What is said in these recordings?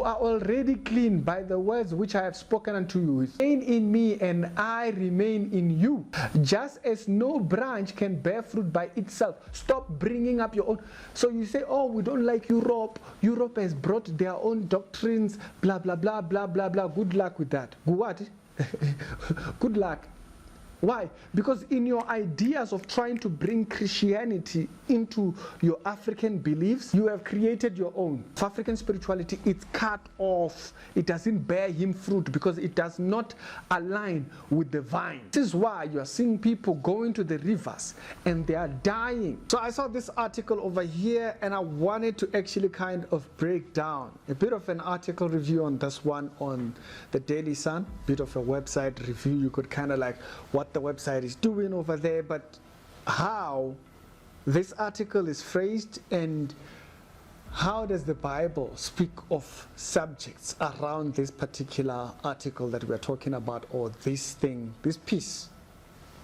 You are already clean by the words which I have spoken unto you. Remain in me and I remain in you. Just as no branch can bear fruit by itself. Stop bringing up your own. So you say, oh, we don't like Europe. Europe has brought their own doctrines, blah, blah, blah, blah, blah, blah. Good luck with that. What? Good luck. Why? Because in your ideas of trying to bring Christianity into your African beliefs, you have created your own. For African spirituality, it's cut off. It doesn't bear him fruit because it does not align with the vine. This is why you are seeing people going to the rivers and they are dying. So I saw this article over here and I wanted to actually kind of break down a bit of an article review on this one on the Daily Sun, bit of a website review. You could kind of like what the website is doing over there, but how this article is phrased and how does the Bible speak of subjects around this particular article that we're talking about, or this thing, this piece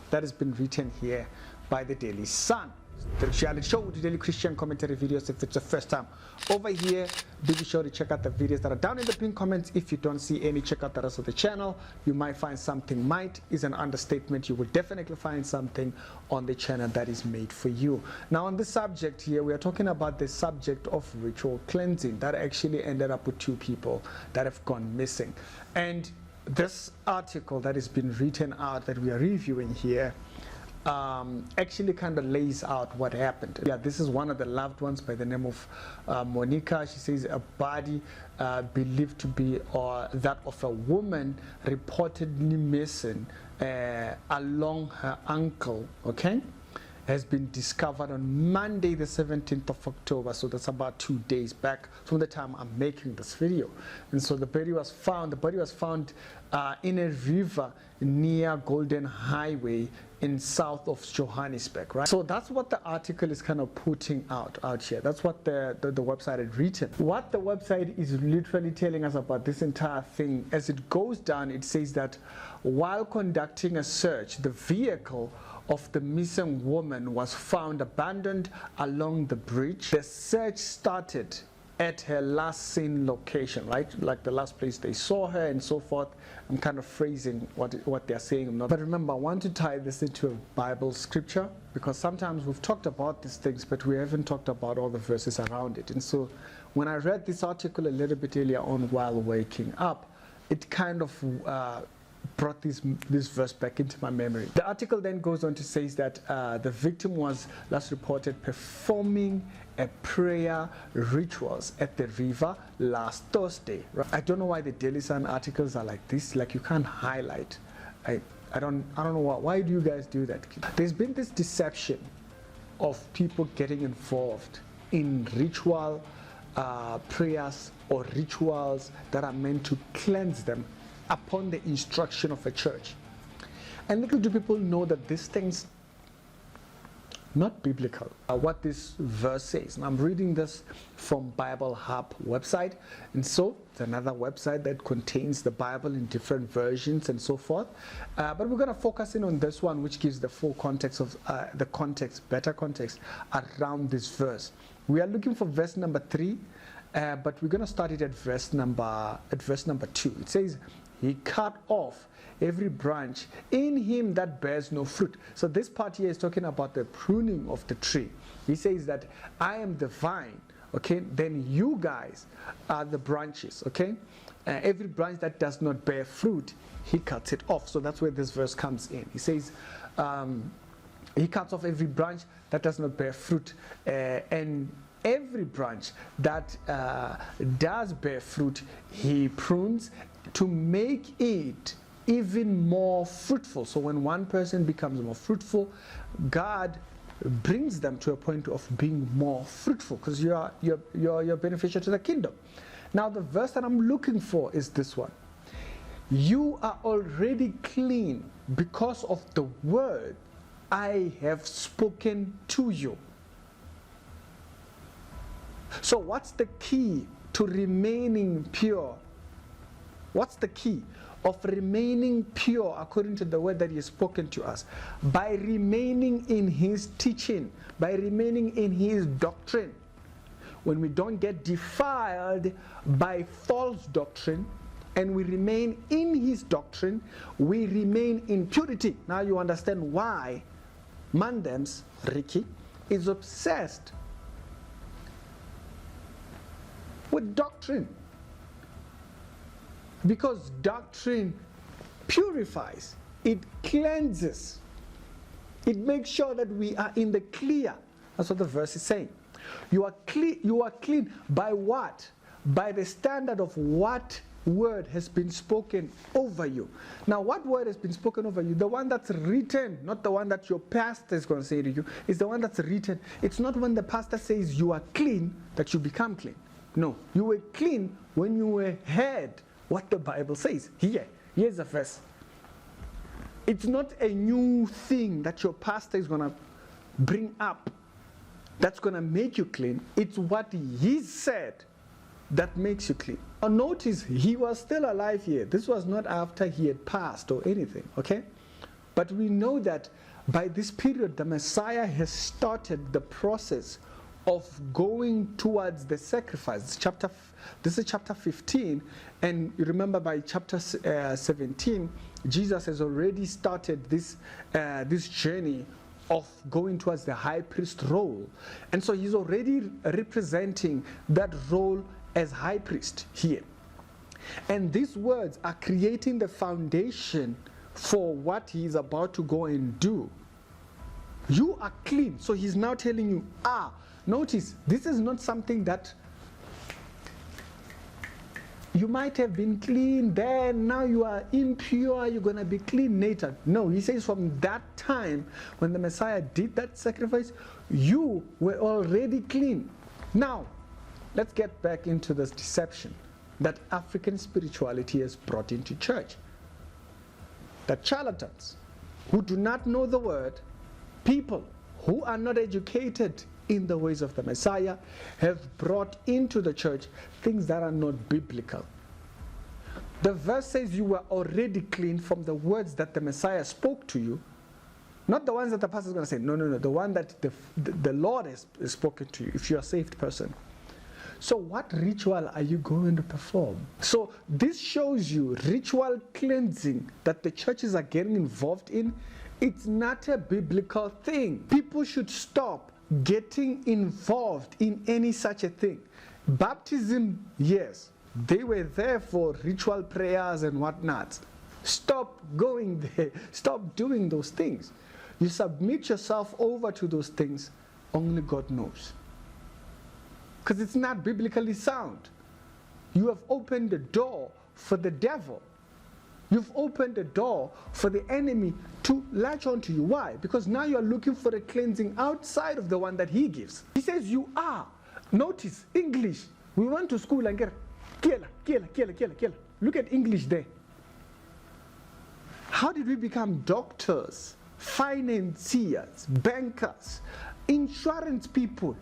that has been written here by the Daily Sun. The reality show with daily Christian commentary videos. If it's the first time over here, be sure to check out the videos that are down in the pinned comments. If you don't see any, check out the rest of the channel. You might find something. Might is an understatement. You will definitely find something on the channel that is made for you. Now on this subject here, we are talking about the subject of ritual cleansing that actually ended up with 2 people that have gone missing. And this article that has been written out that we are reviewing here actually kind of lays out what happened. Yeah, this is one of the loved ones by the name of Monica. She says a body believed to be that of a woman reportedly missing along her ankle, okay, has been discovered on Monday the 17th of October. So that's about 2 days back from the time I'm making this video. And so the body was found in a river near Golden Highway in south of Johannesburg, right? So that's what the article is kind of putting out here. That's what the website had written. What the website is literally telling us about this entire thing, as it goes down, it says that while conducting a search, the vehicle of the missing woman was found abandoned along the bridge. The search started at her last seen location, right? Like the last place they saw her and so forth. I'm kind of phrasing what they're saying. But remember, I want to tie this into a Bible scripture because sometimes we've talked about these things, but we haven't talked about all the verses around it. And so when I read this article a little bit earlier on while waking up, it kind of brought this verse back into my memory. The article then goes on to say that the victim was last reported performing a prayer rituals at the river last Thursday. Right? I don't know why the Daily Sun articles are like this. Like you can't highlight. I don't know why do you guys do that? There's been this deception of people getting involved in ritual prayers or rituals that are meant to cleanse them upon the instruction of a church. And little do people know that these things not biblical. What this verse says, and I'm reading this from Bible Hub website, and so it's another website that contains the Bible in different versions and so forth, but we're going to focus in on this one, which gives the full context of better context around this verse. We are looking for verse number 3, but we're going to start it at verse number 2. It says, he cut off every branch in him that bears no fruit. So this part here is talking about the pruning of the tree. He says that I am the vine, okay, then you guys are the branches, okay. Every branch that does not bear fruit, he cuts it off. So that's where this verse comes in. He says he cuts off every branch that does not bear fruit, and every branch that does bear fruit, he prunes to make it even more fruitful. So when one person becomes more fruitful, God brings them to a point of being more fruitful because you're beneficial to the kingdom. Now the verse that I'm looking for is this one. You are already clean because of the word I have spoken to you. So what's the key to remaining pure? What's the key of remaining pure according to the word that he has spoken to us? By remaining in his teaching, by remaining in his doctrine. when we don't get defiled by false doctrine, and we remain in his doctrine, we remain in purity. Now you understand why Mandems, Ricky, is obsessed with doctrine. Because doctrine purifies, it cleanses, it makes sure that we are in the clear. That's what the verse is saying. You are clean by what? By the standard of what word has been spoken over you. Now, what word has been spoken over you? The one that's written, not the one that your pastor is going to say to you. It's the one that's written. It's not when the pastor says you are clean that you become clean. No, you were clean when you were heard what the Bible says. Here's the verse. It's not a new thing that your pastor is going to bring up that's going to make you clean. It's what he said that makes you clean. Now notice, he was still alive here. This was not after he had passed or anything, okay? But we know that by this period, the Messiah has started the process of going towards the sacrifice. This is chapter 15, and you remember by chapter 17, Jesus has already started this journey of going towards the high priest role. And so he's already representing that role as high priest here. And these words are creating the foundation for what he's about to go and do. You are clean. So he's now telling you, notice, this is not something that you might have been clean then, now you are impure, you're going to be clean later. No, he says from that time when the Messiah did that sacrifice, you were already clean. Now, let's get back into this deception that African spirituality has brought into church. The charlatans who do not know the word, people who are not educated in the ways of the Messiah, have brought into the church things that are not biblical. The verse says you were already clean from the words that the Messiah spoke to you, not the ones that the pastor is going to say. No, the one that the Lord has spoken to you, if you're a saved person. So what ritual are you going to perform? So this shows you ritual cleansing that the churches are getting involved in. It's not a biblical thing. People should stop getting involved in any such a thing. Baptism, yes, they were there for ritual prayers and whatnot. Stop going there. Stop doing those things. You submit yourself over to those things, only God knows. Because it's not biblically sound. You have opened the door for the devil. You've opened the door for the enemy to latch onto you. Why? Because now you're looking for a cleansing outside of the one that he gives. He says you are. Notice, English. We went to school and get kiela. Look at English there. How did we become doctors, financiers, bankers, insurance people?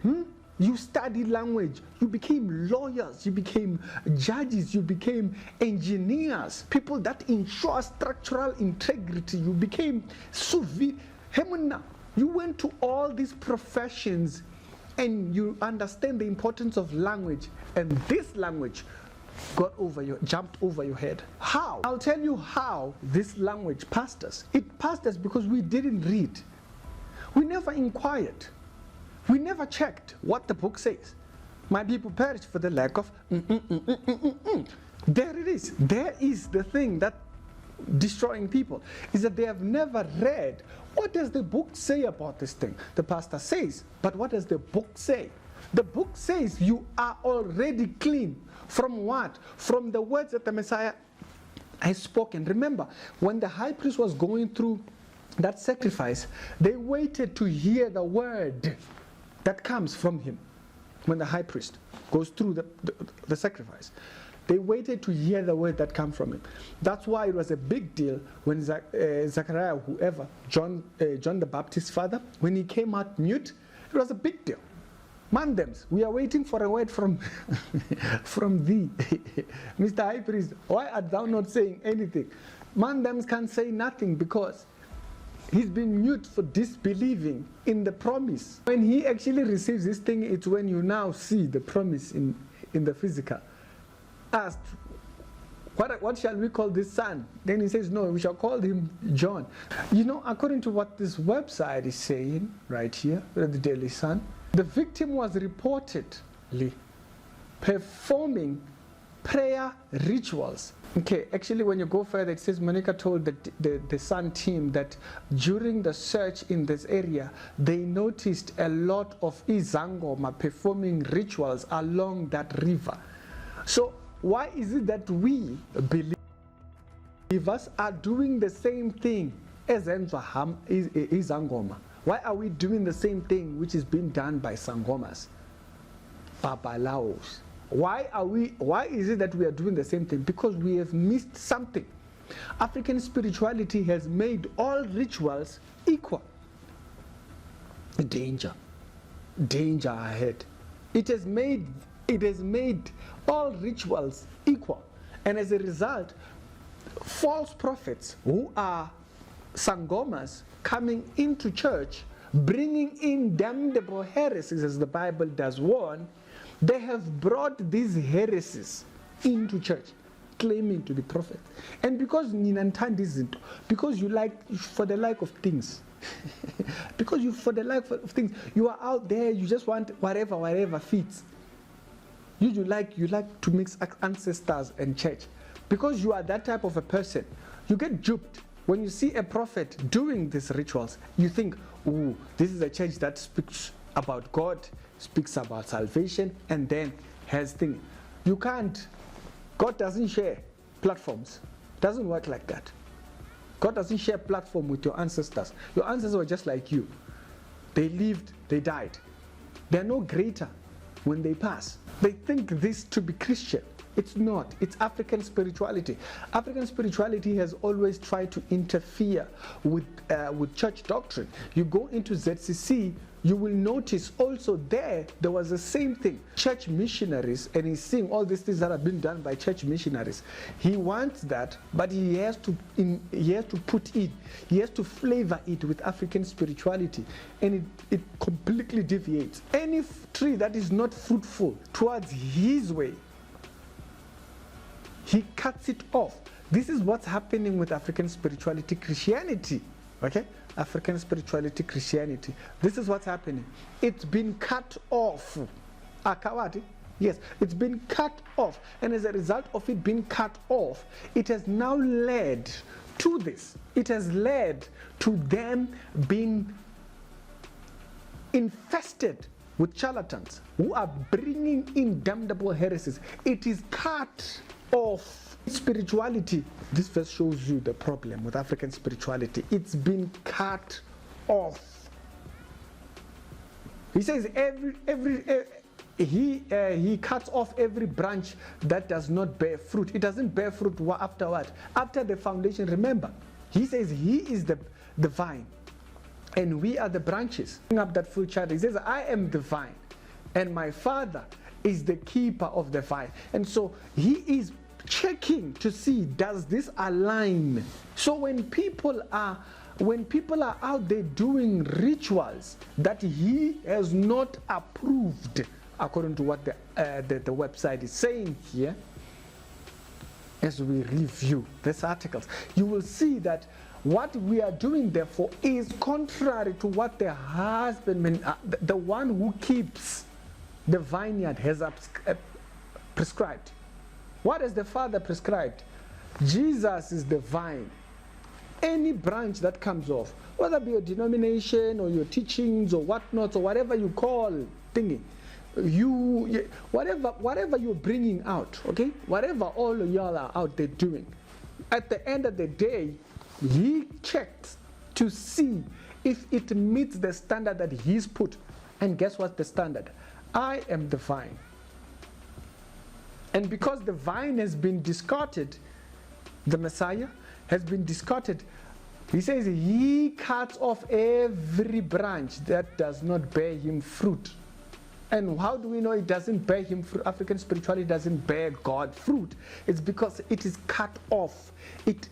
You studied language, you became lawyers, you became judges, you became engineers, people that ensure structural integrity, you became you went to all these professions and you understand the importance of language, and this language jumped over your head. How? I'll tell you how this language passed us. It passed us because we didn't read. We never inquired. We never checked what the book says. My people perish for the lack of There it is. There is the thing that destroying people, is that they have never read. What does the book say about this thing? The pastor says, but what does the book say? The book says you are already clean. From what? From the words that the Messiah has spoken. Remember, when the high priest was going through that sacrifice, they waited to hear the word that comes from him. When the high priest goes through the sacrifice, they waited to hear the word that comes from him. That's why it was a big deal when Zechariah, John the Baptist's father, when he came out mute, it was a big deal. Mandems, we are waiting for a word from thee. Mr. High Priest, why art thou not saying anything? Mandems can't say nothing because He's been mute for disbelieving in the promise. When he actually receives this thing, it's when you now see the promise in the physical. Asked, what shall we call this son? Then he says, no, we shall call him John. You know, according to what this website is saying right here, the Daily Sun, the victim was reportedly performing prayer rituals. Okay, actually when you go further, it says Monica told the Sun team that during the search in this area, they noticed a lot of Izangoma performing rituals along that river. So why is it that we believers are doing the same thing as Izangoma? Why are we doing the same thing which is being done by Sangomas, Babalaos? Why is it that we are doing the same thing? Because we have missed something. African spirituality has made all rituals equal. Danger ahead. It has made all rituals equal. And as a result, false prophets who are Sangomas coming into church, bringing in damnable heresies, as the Bible does warn, they have brought these heresies into church, claiming to be prophets. And because because you like for the like of things, because you for the like of things, you are out there, you just want whatever fits. You like to mix ancestors and church. Because you are that type of a person, you get duped. When you see a prophet doing these rituals, you think, ooh, this is a church that speaks about God, speaks about salvation, and then has things. You can't. God doesn't share platforms. It doesn't work like that. God doesn't share platform with your ancestors. Your ancestors were just like you. They lived, they died. They're no greater when they pass. They think this to be Christian. It's not. It's African spirituality. African spirituality has always tried to interfere with church doctrine. You go into ZCC, you will notice also there was the same thing. Church missionaries, and he's seeing all these things that have been done by church missionaries. He wants that, but he has to flavor it with African spirituality, and it completely deviates. Any tree that is not fruitful towards his way, he cuts it off. This is what's happening with African spirituality Christianity. Okay? African spirituality Christianity. This is what's happening. It's been cut off. Akawati? Yes, it's been cut off. And as a result of it being cut off, it has now led to this. It has led to them being infested with charlatans who are bringing in damnable heresies. It is cut off. Spirituality, this verse shows you the problem with African spirituality. It's been cut off. He says he cuts off every branch that does not bear fruit. It doesn't bear fruit after what? After the foundation. Remember, he says he is the vine and we are the branches. Bring up that full chart. He says, I am the vine and my Father is the keeper of the vine. And so he is checking to see, does this align? So when people are out there doing rituals that he has not approved, according to what the website is saying here, as we review these articles, you will see that what we are doing therefore is contrary to what the husbandman, the one who keeps the vineyard, has prescribed. What has the Father prescribed? Jesus is the vine. Any branch that comes off, whether it be your denomination or your teachings or whatnot or whatever you call thingy, whatever you're bringing out, okay, whatever all of y'all are out there doing, at the end of the day, he checks to see if it meets the standard that he's put. And guess what's the standard? I am the vine. And because the vine has been discarded, the Messiah has been discarded, he says he cuts off every branch that does not bear him fruit. And how do we know it doesn't bear him fruit? African spirituality doesn't bear God fruit. It's because it is cut off. It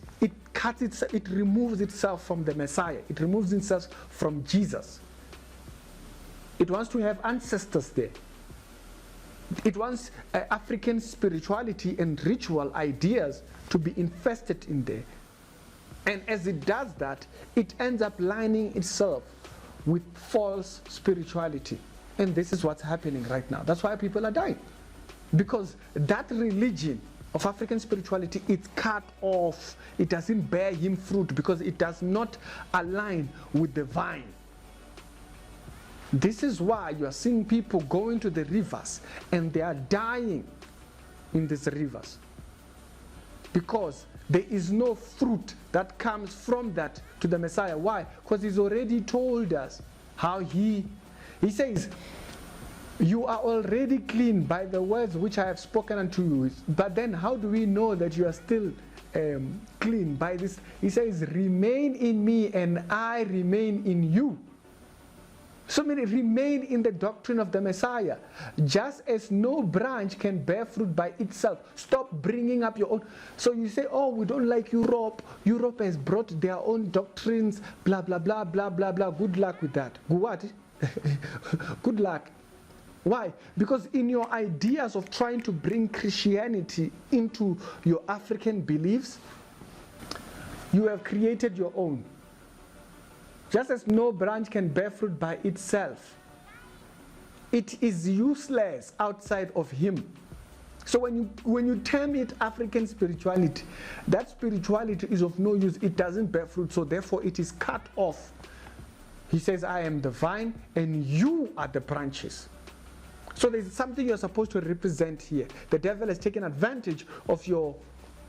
removes itself from the Messiah. It removes itself from Jesus. It wants to have ancestors there. It wants African spirituality and ritual ideas to be infested in there. And as it does that, it ends up lining itself with false spirituality. And this is what's happening right now. That's why people are dying. Because that religion of African spirituality, it's cut off. It doesn't bear him fruit because it does not align with the vine. This is why you are seeing people going to the rivers and they are dying in these rivers. Because there is no fruit that comes from that to the Messiah. Why? Because he's already told us how he says, you are already clean by the words which I have spoken unto you. But then how do we know that you are still clean by this? He says, remain in me and I remain in you. So many remain in the doctrine of the Messiah. Just as no branch can bear fruit by itself. Stop bringing up your own. So you say, oh, we don't like Europe. Europe has brought their own doctrines, blah, blah, blah, blah, blah, blah. Good luck with that. What? Good luck. Why? Because in your ideas of trying to bring Christianity into your African beliefs, you have created your own. Just as no branch can bear fruit by itself, it is useless outside of him. So when you term it African spirituality, that spirituality is of no use. It doesn't bear fruit, so therefore it is cut off. He says, I am the vine and you are the branches. So there's something you're supposed to represent here. The devil has taken advantage of your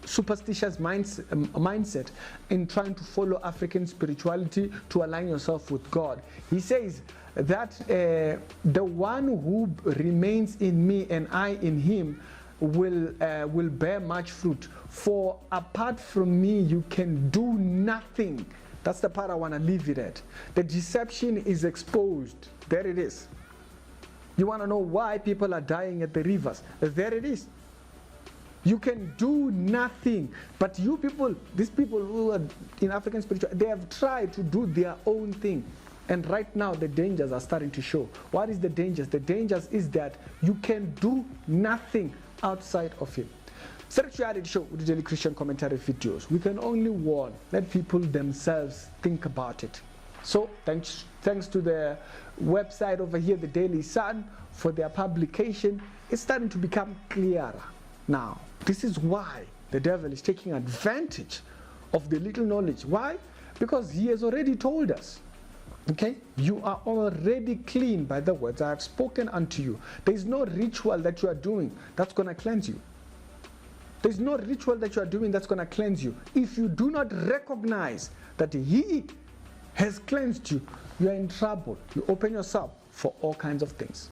superstitious mindset in trying to follow African spirituality to align yourself with God. He says that the one who remains in me and I in him will bear much fruit. For apart from me, you can do nothing. That's the part I want to leave it at. The deception is exposed. There it is. You want to know why people are dying at the rivers? There it is. You can do nothing. But you people, these people who are in African spirituality, they have tried to do their own thing. And right now the dangers are starting to show. What is the dangers? The dangers is that you can do nothing outside of him. Spirituality Show with the daily Christian commentary videos. We can only warn. Let people themselves think about it. So thanks to the website over here, the Daily Sun, for their publication. It's starting to become clearer now. This is why the devil is taking advantage of the little knowledge. Why? Because he has already told us. Okay? You are already clean by the words I have spoken unto you. There is no ritual that you are doing that's going to cleanse you. There is no ritual that you are doing that's going to cleanse you. If you do not recognize that he has cleansed you, you are in trouble. You open yourself for all kinds of things.